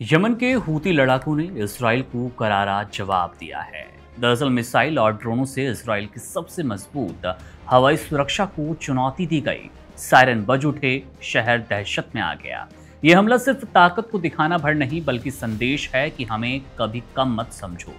Yemen के Houthi लड़ाकों ने इजराइल को करारा जवाब दिया है। दरअसल मिसाइल और ड्रोनों से इजराइल की सबसे मजबूत हवाई सुरक्षा को चुनौती दी गई। सायरन बज उठे, शहर दहशत में आ गया। यह हमला सिर्फ ताकत को दिखाना भर नहीं बल्कि संदेश है कि हमें कभी कम मत समझो।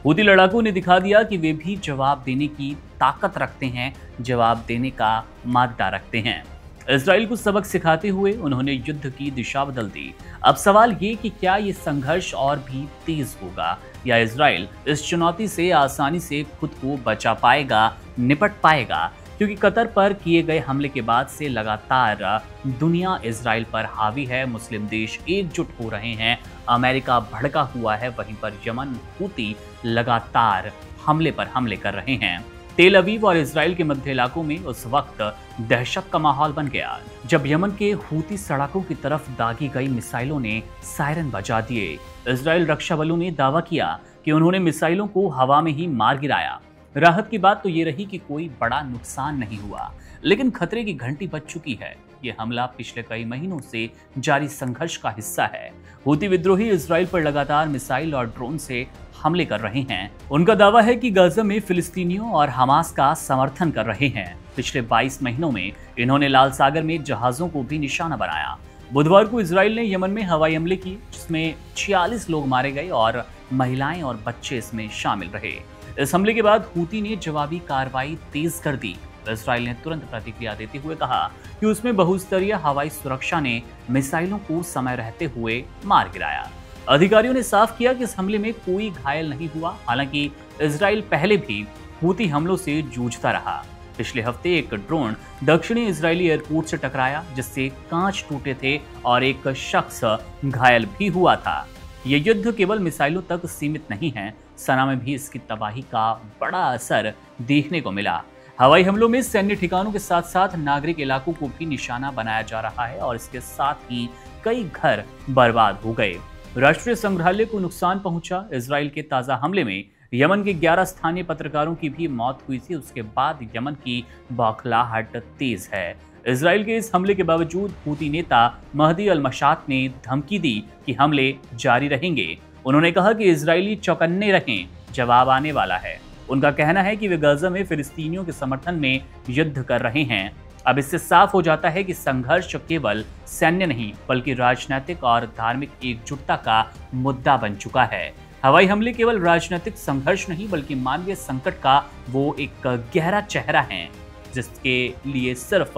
हूती लड़ाकों ने दिखा दिया कि वे भी जवाब देने की ताकत रखते हैं, जवाब देने का मादा रखते हैं। इजराइल को सबक सिखाते हुए उन्होंने युद्ध की दिशा बदल दी। अब सवाल ये कि क्या ये संघर्ष और भी तेज होगा या इजराइल इस चुनौती से आसानी से खुद को बचा पाएगा, निपट पाएगा? क्योंकि कतर पर किए गए हमले के बाद से लगातार दुनिया इजराइल पर हावी है, मुस्लिम देश एकजुट हो रहे हैं, अमेरिका भड़का हुआ है, वहीं पर यमन हूती लगातार हमले पर हमले कर रहे हैं। तेल अवीव और इजराइल के मध्य इलाकों में उस वक्त दहशत का माहौल बन गया जब यमन के हूती सड़कों की तरफ दागी गई मिसाइलों ने सायरन बजा दिए। इजराइल रक्षा बलों ने दावा किया कि उन्होंने मिसाइलों को हवा में ही मार गिराया। राहत की बात तो ये रही कि कोई बड़ा नुकसान नहीं हुआ, लेकिन खतरे की घंटी बज चुकी है। ये हमला पिछले कई महीनों से जारी संघर्ष का हिस्सा है। हूती विद्रोही इजराइल पर लगातार मिसाइल और ड्रोन से हमले कर रहे हैं। उनका दावा है कि गाजा में फिलिस्तीनियों और हमास का समर्थन कर रहे हैं। पिछले 22 महीनों में इन्होंने लाल सागर में जहाजों को भी निशाना बनाया। बुधवार को इजराइल ने यमन में हवाई हमले किए, जिसमें 46 लोग मारे गए और महिलाएं और बच्चे इसमें शामिल रहे। इस हमले के बाद हूती ने जवाबी कार्रवाई तेज कर दी। इजराइल ने तुरंत प्रतिक्रिया देते हुए कहा कि उसमें बहुस्तरीय हवाई सुरक्षा ने मिसाइलों को समय रहते हुए मार गिराया। अधिकारियों ने साफ किया कि इस हमले में कोई घायल नहीं हुआ। हालांकि इजराइल पहले भी हूती हमलों से जूझता रहा। पिछले हफ्ते एक ड्रोन दक्षिणी इजरायली एयरपोर्ट से टकराया, जिससे कांच टूटे थे और एक शख्स घायल भी हुआ था। ये युद्ध केवल मिसाइलों तक सीमित नहीं है, सना में भी इसकी तबाही का बड़ा असर देखने को मिला। हवाई हमलों में सैन्य ठिकानों के साथ साथ नागरिक इलाकों को भी निशाना बनाया जा रहा है और इसके साथ ही कई घर बर्बाद हो गए। राष्ट्रीय संग्रहालय को नुकसान पहुंचा। इजराइल के ताजा हमले में यमन के 11 स्थानीय पत्रकारों की भी मौत हुई थी। उसके बाद यमन की बौखलाहट तेज है। इजराइल के इस हमले के बावजूद हूती नेता महदी अल-मशात ने धमकी दी कि हमले जारी रहेंगे। उन्होंने कहा कि इजरायली चौकन्ने रहें, जवाब आने वाला है। उनका कहना है कि वे गाजा में फिलिस्तीनियों के समर्थन में युद्ध कर रहे हैं। अब इससे साफ हो जाता है कि संघर्ष केवल सैन्य नहीं बल्कि राजनीतिक और धार्मिक एकजुटता का मुद्दा बन चुका है। हवाई हमले केवल राजनीतिक संघर्ष नहीं बल्कि मानवीय संकट का वो एक गहरा चेहरा है, जिसके लिए सिर्फ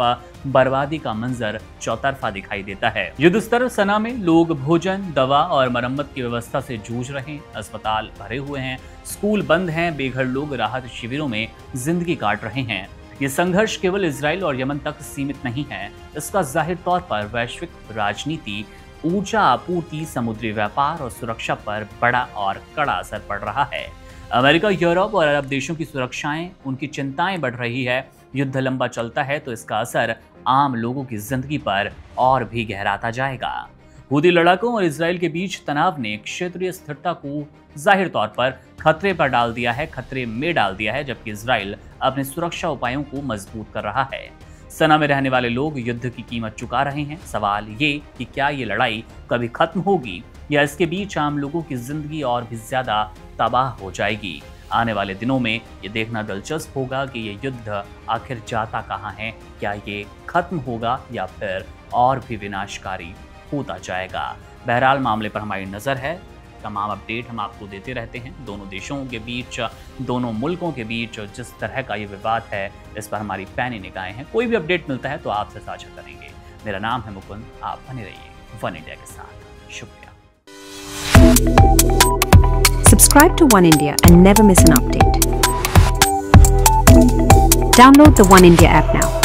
बर्बादी का मंजर चौतरफा दिखाई देता है। युद्ध स्तर सना में लोग भोजन, दवा और मरम्मत की व्यवस्था से जूझ रहे हैं। अस्पताल भरे हुए हैं, स्कूल बंद हैं, बेघर लोग राहत शिविरों में जिंदगी काट रहे हैं। ये संघर्ष केवल इजराइल और यमन तक सीमित नहीं है, इसका जाहिर तौर पर वैश्विक राजनीति, ऊर्जा आपूर्ति, समुद्री व्यापार और सुरक्षा पर बड़ा और कड़ा असर पड़ रहा है। अमेरिका, यूरोप और अरब देशों की सुरक्षाएं, उनकी चिंताएं बढ़ रही है। युद्ध लंबा चलता है तो इसका असर आम लोगों की जिंदगी पर और भी गहराता जाएगा। हूती लड़ाकों और इजराइल के बीच तनाव ने क्षेत्रीय स्थिरता को जाहिर तौर पर खतरे में डाल दिया है, जबकि इजराइल अपने सुरक्षा उपायों को मजबूत कर रहा है। सना में रहने वाले लोग युद्ध की कीमत चुका रहे हैं। सवाल ये कि क्या ये लड़ाई कभी खत्म होगी या इसके बीच आम लोगों की जिंदगी और भी ज्यादा तबाह हो जाएगी। आने वाले दिनों में ये देखना दिलचस्प होगा कि ये युद्ध आखिर जाता कहाँ है। क्या ये खत्म होगा या फिर और भी विनाशकारी होता जाएगा? बहरहाल मामले पर हमारी नजर है। तमाम अपडेट हम आपको देते रहते हैं। दोनों देशों के बीच, दोनों मुल्कों के बीच जिस तरह का ये विवाद है, इस पर हमारी पैनी निगाहें हैं। कोई भी अपडेट मिलता है तो आपसे साझा करेंगे। मेरा नाम है मुकुंद, आप बने रहिए वन इंडिया के साथ। शुक्रिया। Subscribe to One India and never miss an update. Download the One India app now.